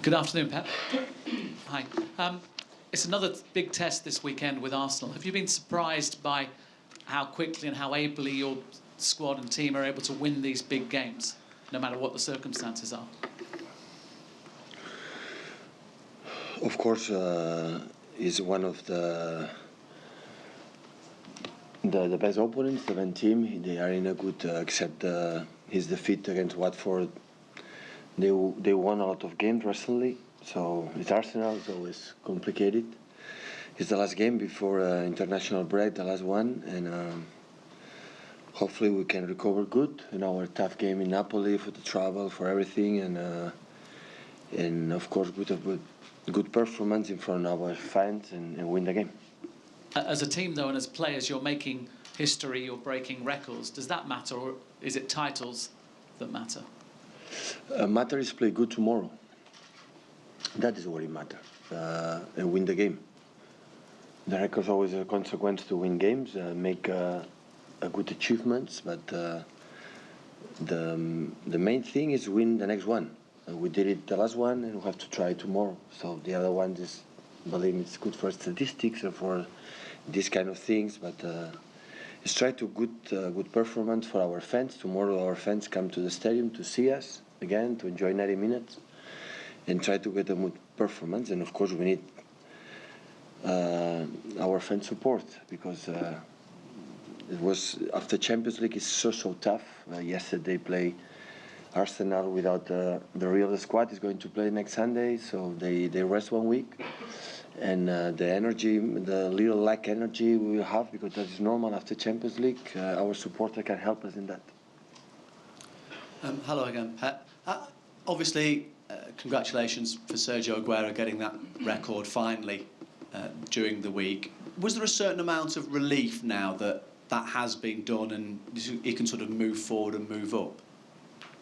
Good afternoon, Pep. Hi. It's another big test this weekend with Arsenal. Have you been surprised by how quickly and how ably your squad and team are able to win these big games, no matter what the circumstances are? Of course, he's one of the best opponents, the main team. They are in a good, except his defeat against Watford. They won a lot of games recently, so it's Arsenal, it's always complicated. It's the last game before international break, the last one, and hopefully we can recover good in our tough game in Napoli for the travel, for everything, and of course good performance in front of our fans and win the game. As a team, though, and as players, you're making history, you're breaking records. Does that matter, or is it titles that matter? Matter is play good tomorrow. That is what it matters, and win the game. The record is always a consequence to win games, make a good achievements, but the main thing is win the next one. We did it the last one, and we have to try tomorrow. So the other one is, believe me, it's good for statistics or for these kind of things, but let's try to good performance for our fans. Tomorrow our fans come to the stadium to see us again, to enjoy 90 minutes, and try to get a good performance. And of course we need our fan support, because it was after Champions League is so tough. Yesterday play Arsenal without the real squad is going to play next Sunday, so they rest 1 week. And the energy, the little lack energy we will have, because that is normal after Champions League, our supporter can help us in that. Hello again, Pep. Obviously, congratulations for Sergio Agüero getting that record finally during the week. Was there a certain amount of relief now that that has been done and he can sort of move forward and move up?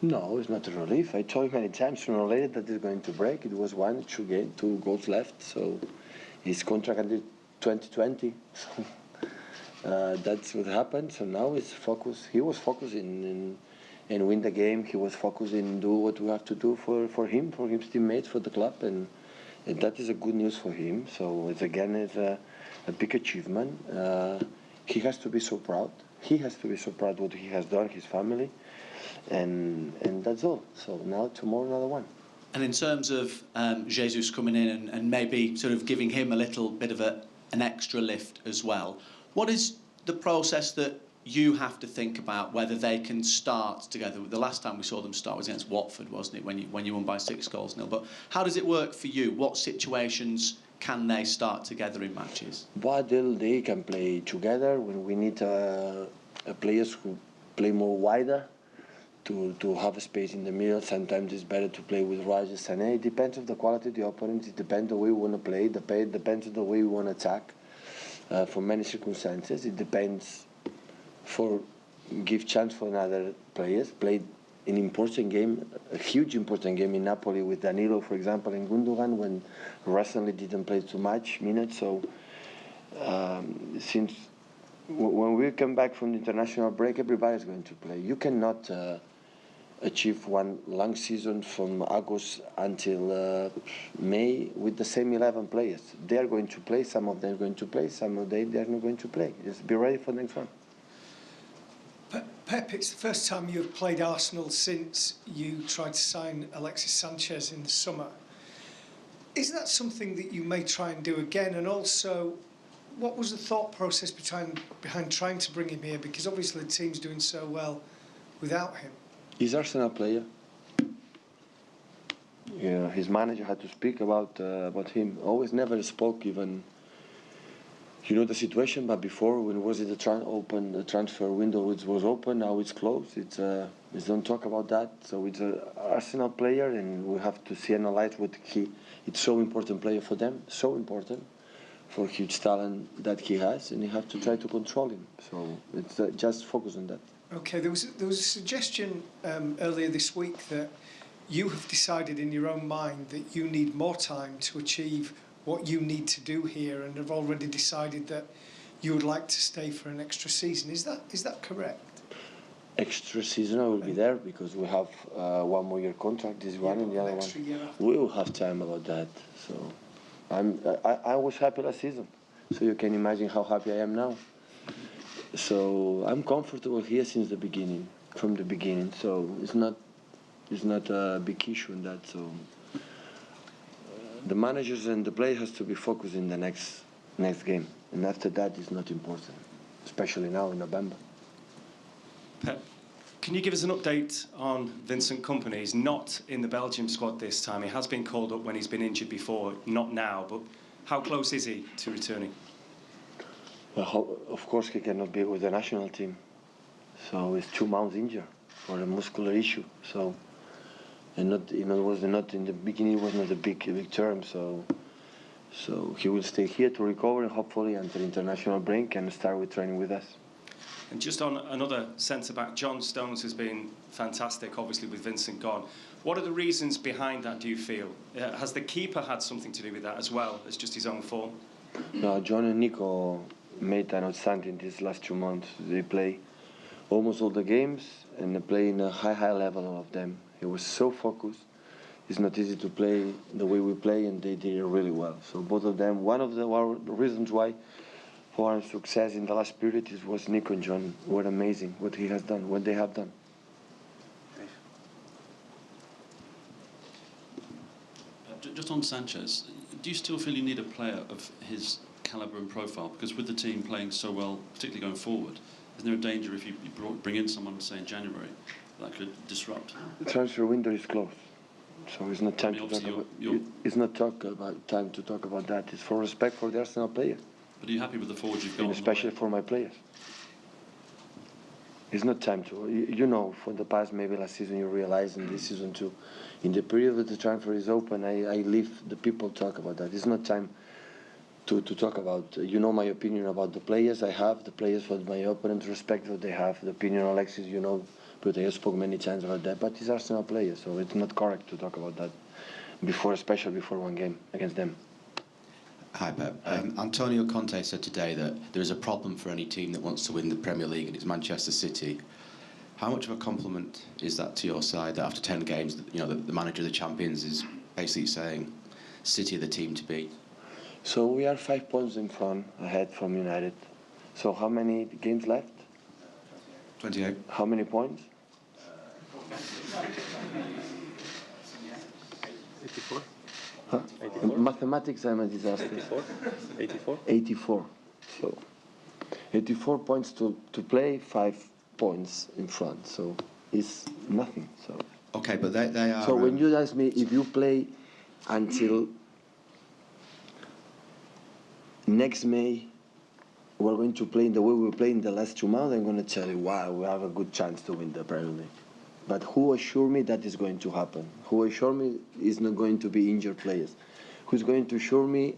No, it's not a relief. I told you many times sooner or later that it's going to break. It was 2 goals left, so his contract until 2020. So that's what happened. So now it's focus. He was focused in win the game. He was focused in do what we have to do for him, for his teammates, for the club, and that is a good news for him. So it's a big achievement. He has to be so proud. He has to be so proud what he has done, his family. And that's all. So now tomorrow another one. And in terms of Jesus coming in and maybe sort of giving him a little bit of an extra lift as well, what is the process that you have to think about whether they can start together? The last time we saw them start was against Watford, wasn't it, when you won by 6-0? But how does it work for you? What situations can they start together in matches? But they can play together when we need players who play more wider. To have a space in the middle. Sometimes it's better to play with Sanchez. It depends on the quality of the opponent. It depends on the way we want to play. It depends on the way we want to attack. For many circumstances, it depends. For give chance for another players. Played an important game, a huge important game in Napoli with Danilo, for example, and Gundogan, when recently didn't play too much minutes. So since when we come back from the international break, everybody's going to play. You cannot achieve one long season from August until May with the same 11 players. They are going to play, some of them are going to play, some of them they are not going to play. Just be ready for the next one. Pep, it's the first time you've played Arsenal since you tried to sign Alexis Sanchez in the summer. Is that something that you may try and do again? And also, what was the thought process behind trying to bring him here? Because obviously the team's doing so well without him. He's an Arsenal player. Yeah, his manager had to speak about him. Always never spoke even. You know the situation, but before when was it the transfer window was open, now it's closed. It's don't talk about that. So it's an Arsenal player, and we have to analyze what it's so important player for them, so important. For huge talent that he has, and you have to try to control him. So it's just focus on that. Okay, there was a suggestion earlier this week that you have decided in your own mind that you need more time to achieve what you need to do here, and have already decided that you would like to stay for an extra season. Is that correct? extra season I will be there because we have 1 more year contract. This one and the other extra one. year after. We will have time about that. So I was happy last season. So you can imagine how happy I am now. So I'm comfortable here since the beginning, from the beginning. So it's not a big issue in that. So the managers and the players has to be focused in the next game, and after that it's not important, especially now in November. Pep, can you give us an update on Vincent Kompany? He's not in the Belgium squad this time. He has been called up when he's been injured before, not now, but how close is he to returning? Well, of course he cannot be with the national team. So he's 2 months injured for a muscular issue. So, and not, it was not in the beginning. It was not a big term. So he will stay here to recover and hopefully until international break and start with training with us. And just on another centre-back, John Stones has been fantastic, obviously, with Vincent gone. What are the reasons behind that, do you feel? Has the keeper had something to do with that as well as just his own form? No, John and Nico made an outstanding these last 2 months. They play almost all the games and they play in a high level, all of them. He was so focused. It's not easy to play the way we play, and they did it really well. So both of them, one of the reasons why for our success in the last period was Nico and John. What amazing what he has done, what they have done. Just on Sanchez, do you still feel you need a player of his calibre and profile? Because with the team playing so well, particularly going forward, isn't there a danger if you bring in someone, say, in January, that could disrupt? The transfer window is closed, so it's not time to talk obviously about. It's not time to talk about that. It's for respect for the Arsenal player, But are you happy with the forwards you've got? and especially for my players. It's not time to. You know, for the past maybe last season you realize, and this season too, in the period that the transfer is open, I leave the people talk about that. It's not time to talk about. You know my opinion about the players. I have the players for my opponents respect what they have. The opinion of Alexis, you know, but I spoke many times about that. But it's Arsenal players, so it's not correct to talk about that before, especially before one game against them. Hi, Pep. Antonio Conte said today that there is a problem for any team that wants to win the Premier League, and it's Manchester City. How much of a compliment is that to your side, that after 10 games, you know, the manager of the champions is basically saying City are the team to beat? So we are 5 points in front, ahead from United. So how many games left? 28. How many points? 84. Huh? 84. Mathematics, I'm a disaster. 84. 84. 84. So 84 points to play, 5 points in front. So it's nothing. So Okay, but they are... So when you ask me if you play until next May, we're going to play in the way we played in the last 2 months, I'm going to tell you, wow, we have a good chance to win the Premier League. But who assure me that is going to happen? Who assure me is not going to be injured players? Who's going to assure me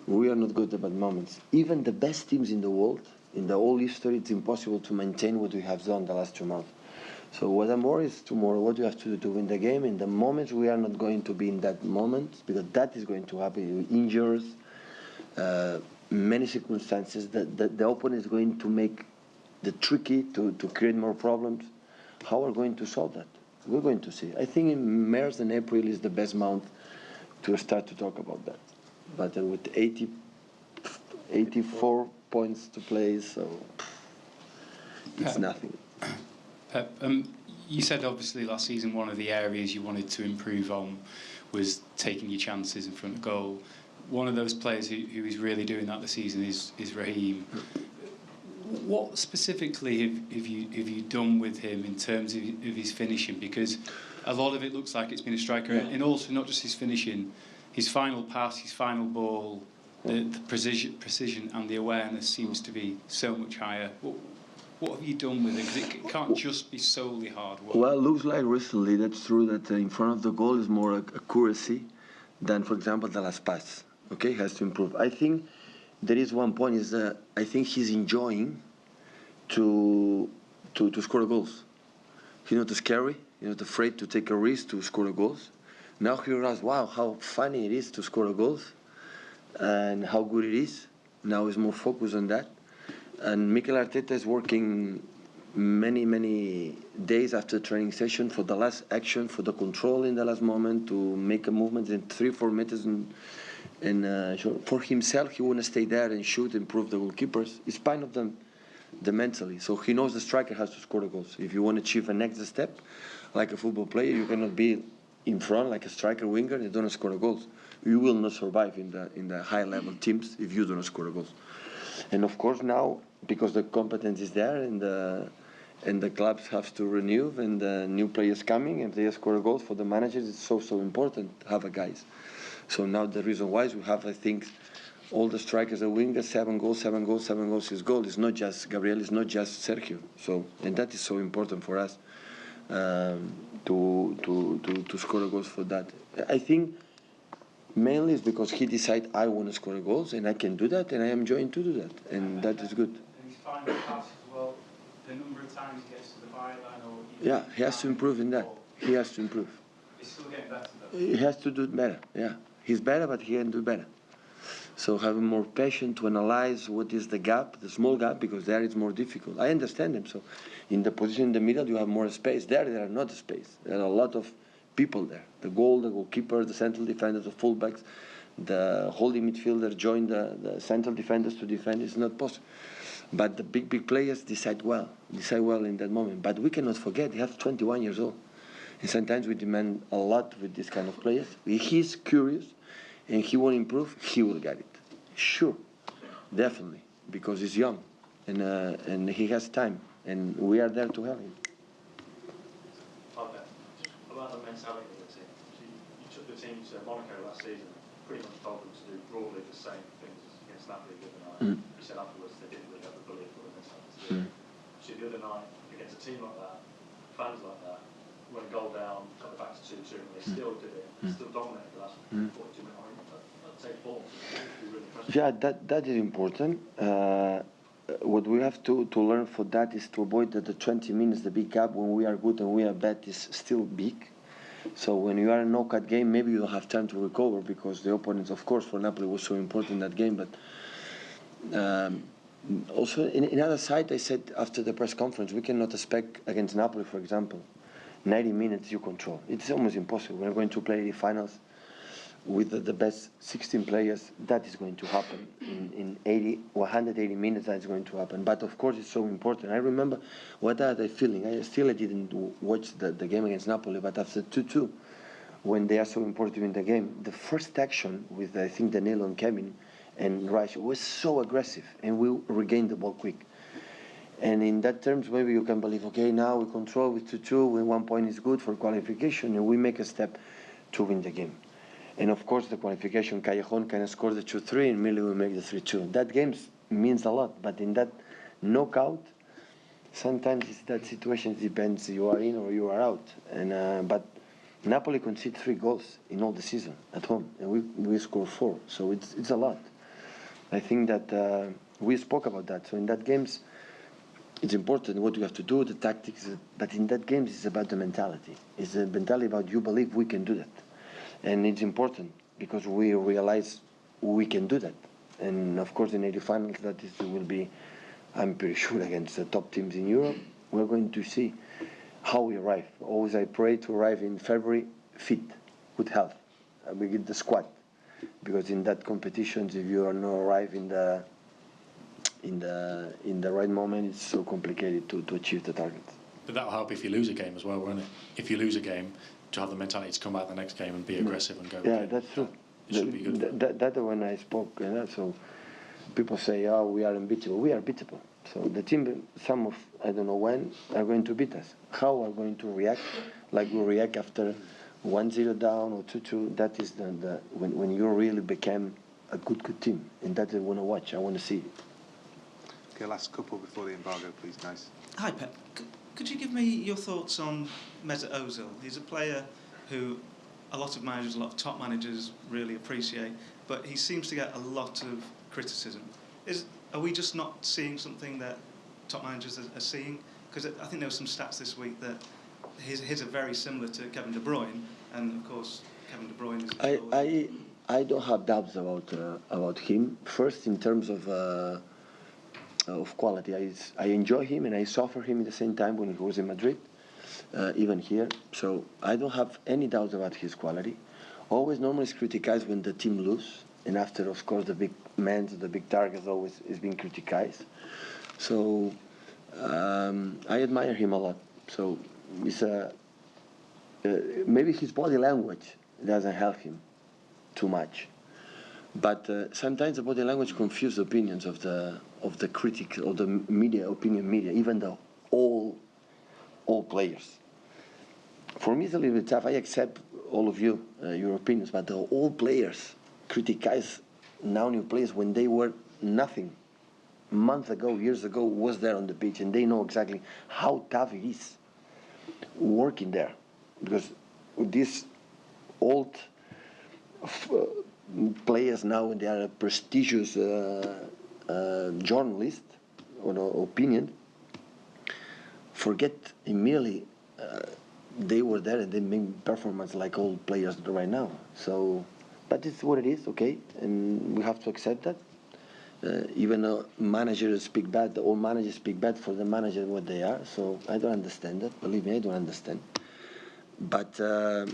we are not good at bad moments? Even the best teams in the world, in the whole history, it's impossible to maintain what we have done the last 2 months. So what I'm worried is tomorrow, what you have to do to win the game. In the moments we are not going to be in that moment, because that is going to happen. Injuries, many circumstances, the opponent is going to make the tricky to create more problems. How are we going to solve that? We're going to see. I think in March and April is the best month to start to talk about that. But with 84 points to play, so it's nothing. Pep, you said obviously last season one of the areas you wanted to improve on was taking your chances in front of goal. One of those players who is really doing that this season is RAHEEM. What specifically have you done with him in terms of his finishing? Because a lot of it looks like it's been a striker, and also not just his finishing, his final pass, his final ball, the precision and the awareness seems to be so much higher. What have you done with it? Because it can't just be solely hard work. Well, it looks like recently that's true that in front of the goal is more accuracy than, for example, the last pass. Okay, has to improve. I think there is one point is I think he's enjoying to score goals. He's not scary. He's not afraid to take a risk to score goals. Now he realizes, wow, how funny it is to score goals, and how good it is. Now he's more focused on that. And Mikel Arteta is working many days after training session for the last action, for the control in the last moment, to make a movement in 3-4 meters. And for himself, he want to stay there and shoot, improve the goalkeepers. It's part of them, the mentally. So he knows the striker has to score the goals. If you want to achieve a next step, like a football player, you cannot be in front like a striker winger and don't score the goals. You will not survive in the high level teams if you don't score the goals. And of course now, because the competence is there and the clubs have to renew and the new players coming and they score goals for the managers, it's so important to have a guys. So now the reason why is we have, I think, all the strikers are wingers, 7 goals, 7 goals, 7 goals is goal. It's not just Gabriel, it's not just Sergio. So, and that is so important for us to score goals for that. I think mainly it's because he decided I want to score goals and I can do that and I am enjoying to do that, and that is good. And he's finding pass as well. The number of times he gets to the byline or Yeah, he has to improve in that. He has to improve. He's still getting better though. He has to do it better. Yeah, he's better, but he can do better. So having more patience to analyze what is the gap, the small gap, because there it's more difficult. I understand him. So in the position in the middle, you have more space. There are not space. There are a lot of people there. The goalkeeper, the central defenders, the fullbacks, the holding midfielder join the central defenders to defend. It's not possible. But the big players decide well in that moment. But we cannot forget, he has 21 years old. And sometimes we demand a lot with this kind of players. If he's curious and he will improve, he will get it. Sure, definitely, because he's young and he has time, and we are there to help him. Okay. About the mentality of the team. You took the team to Monaco last season, pretty much told them to do broadly the same things as against Napoli the other night. You said afterwards they didn't really have the ability for the mentality to do it. So the other night, against a team like that, fans like that, went a goal down, got it back to 2-2, and they still did it, still dominated the last 42 minutes. I'd take ball. Really yeah, that is important. What we have to learn for that is to avoid that the 20 minutes, the big gap when we are good and we are bad, is still big. So when you are in a knockout game, maybe you don't have time to recover because the opponents, of course, for Napoli was so important that game. But also, in other side, I said after the press conference, we cannot expect against Napoli, for example, 90 minutes you control. It's almost impossible. We're going to play the finals with the best 16 players. That is going to happen in 180 minutes. That is going to happen. But of course, it's so important. I remember what are they feeling. I didn't watch the game against Napoli, but after 2-2, when they are so important in the game, the first action with I think Danilo and Kevin and Reich was so aggressive, and we regained the ball quick. And in that terms, maybe you can believe, okay, now we control with 2-2, when 1 point is good for qualification, and we make a step to win the game. And of course, the qualification, Callejon can score the 2-3, and Millie will make the 3-2. That game means a lot, but in that knockout, sometimes it's that situation depends you are in or you are out. And but Napoli conceded 3 goals in all the season at home, and we score 4, so it's a lot. I think that we spoke about that. So in that games, it's important what you have to do, the tactics, but in that games, it's about the mentality. It's the mentality about you believe we can do that. And it's important because we realize we can do that. And of course, in the finals, will be, I'm pretty sure, against the top teams in Europe. We're going to see how we arrive. Always I pray to arrive in February fit, good health. We get the squad, because in that competitions, if you are not arrive in the right moment, it's so complicated to achieve the targets. But that'll help if you lose a game as well, won't it? If you lose a game, to have the mentality to come back the next game and be aggressive and go. Yeah, that's true. It should be good. That when I spoke, so people say, "Oh, we are unbeatable." We are beatable. So the team, some of I don't know when, are going to beat us. How are going to react? Like we react after 1-0 down or 2-2. That is when you really became a good team, and that I want to watch. I want to see. Okay, last couple before the embargo, please, guys. Hi, Pep. Could you give me your thoughts on Mesut Özil? He's a player who a lot of managers, a lot of top managers really appreciate, but he seems to get a lot of criticism. Are we just not seeing something that top managers are seeing? Because I think there were some stats this week that his are very similar to Kevin De Bruyne, and of course Kevin De Bruyne is. I don't have doubts about him. First, in terms of of quality. I enjoy him and I suffer him at the same time when he was in Madrid, even here. So I don't have any doubt about his quality. Always normally is criticized when the team lose, and after, of course, the big men, the big targets always is being criticized. So I admire him a lot. So it's maybe his body language doesn't help him too much. But sometimes the body language confuses the opinions of the critics or the media, opinion media, even though all players. For me, it's a little bit tough. I accept all of you, your opinions, but all players criticize now new players when they were nothing. Months ago, years ago, was there on the pitch, and they know exactly how tough it is working there, because these old players now, they are a prestigious journalist or opinion, forget immediately they were there and they make performance like all players right now. So, but it's what it is, okay, and we have to accept that. Even though managers speak bad, all managers speak bad for the manager what they are. So I don't understand that. Believe me, I don't understand. But I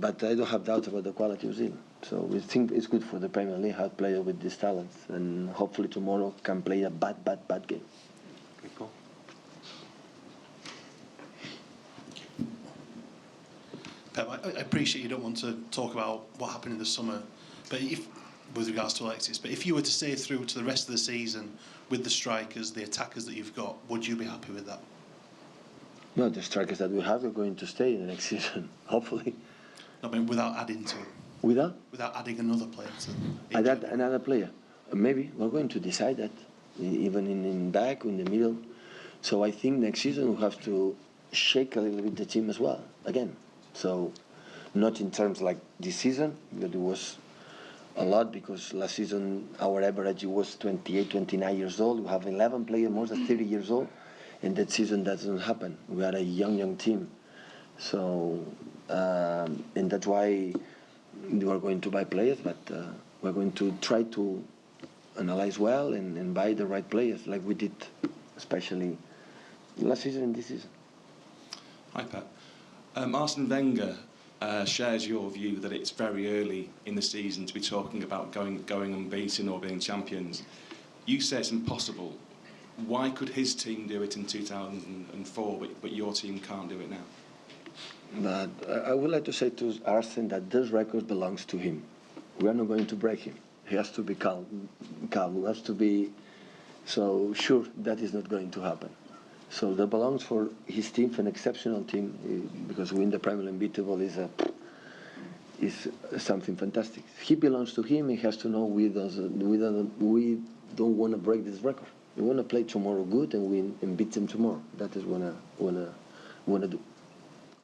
don't have doubt about the quality of Özil. So we think it's good for the Premier League how to play with these talents, and hopefully tomorrow can play a bad game. People. Pep, I appreciate you don't want to talk about what happened in the summer, but with regards to Alexis, but if you were to stay through to the rest of the season with the strikers, the attackers that you've got, would you be happy with that? No, the strikers that we have are going to stay in the next season, hopefully. I mean, without adding to. Without adding another player to. Add another player. Maybe we're going to decide that, even in back, in the middle. So I think next season we'll have to shake a little bit the team as well, again. So not in terms like this season, but it was a lot, because last season our average was 28, 29 years old. We have 11 players more than 30 years old, and that season that doesn't happen. We are a young team. So, and that's why we are going to buy players, but we're going to try to analyze well and buy the right players, like we did, especially last season and this season. Hi, Pep. Arsene Wenger shares your view that it's very early in the season to be talking about going unbeaten or being champions. You say it's impossible. Why could his team do it in 2004, but your team can't do it now? But I would like to say to Arsene that this record belongs to him. We are not going to break him. He has to be calm. He has to be so sure that is not going to happen. So that belongs for his team, for an exceptional team, because win the Premier League unbeatable is something fantastic. He belongs to him. He has to know we don't want to break this record. We want to play tomorrow good and win and beat them tomorrow. That is what I want to do.